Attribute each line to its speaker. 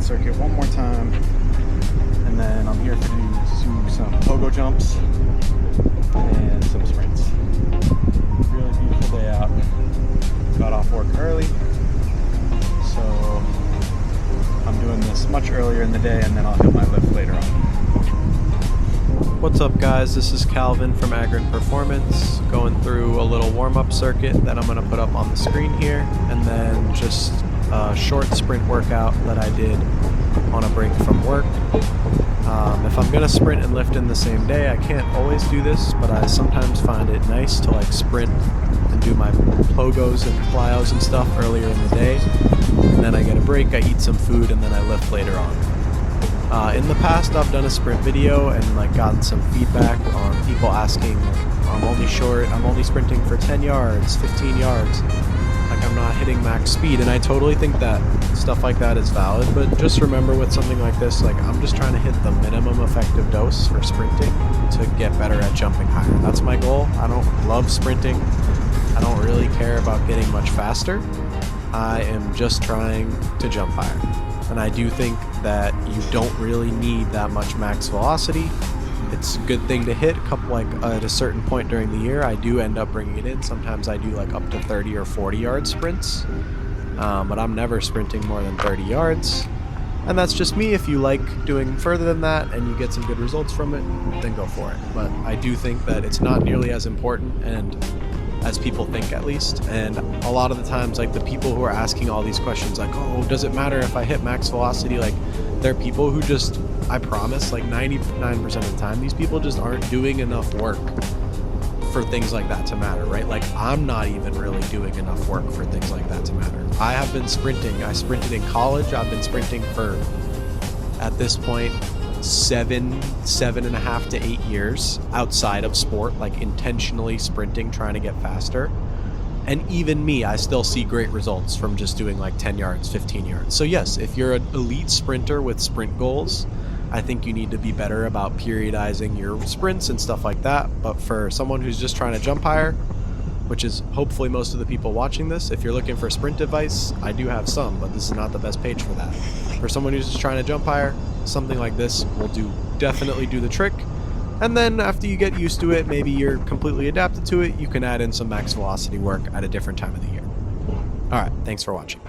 Speaker 1: circuit one more time, and then I'm here to do some pogo jumps and some sprints. Really beautiful day out. Got off work early, so I'm doing this much earlier in the day, and then I'll hit my lift later on.
Speaker 2: What's up, guys? This is Calvin from Agrin Performance, going through a little warm-up circuit that I'm going to put up on the screen here, and then just a short sprint workout that I did on a break from work. If I'm going to sprint and lift in the same day, I can't always do this, but I sometimes find it nice to like sprint and do my pogos and plyos and stuff earlier in the day, and then I get a break, I eat some food, and then I lift later on. In the past, I've done a sprint video and like gotten some feedback on people asking, I'm only sprinting for 10 yards, 15 yards, like I'm not hitting max speed, and I totally think that stuff like that is valid, but just remember with something like this, like I'm just trying to hit the minimum effective dose for sprinting to get better at jumping higher. That's my goal. I don't love sprinting. I don't really care about getting much faster. I am just trying to jump higher. And I do think that you don't really need that much max velocity. It's a good thing to hit a couple, like at a certain point during the year. I do end up bringing it in. Sometimes I do like up to 30 or 40 yard sprints, but I'm never sprinting more than 30 yards. And that's just me. If you like doing further than that and you get some good results from it, then go for it. But I do think that it's not nearly as important and as people think, at least. And a lot of the times, like the people who are asking all these questions, like, oh, does it matter if I hit max velocity? Like, they're people who just, I promise, like 99% of the time, these people just aren't doing enough work for things like that to matter, right? Like, I'm not even really doing enough work for things like that to matter. I have been sprinting. I sprinted in college. I've been sprinting for, at this point, 7.5 to 8 years outside of sport, like intentionally sprinting, trying to get faster. And even me, I still see great results from just doing like 10 yards, 15 yards. So yes, if you're an elite sprinter with sprint goals, I think you need to be better about periodizing your sprints and stuff like that. But for someone who's just trying to jump higher, which is hopefully most of the people watching this, if you're looking for sprint advice, I do have some, but this is not the best page for that. For someone who's just trying to jump higher, something like this will definitely do the trick. And then after you get used to it, maybe you're completely adapted to it, you can add in some max velocity work at a different time of the year. All right, thanks for watching.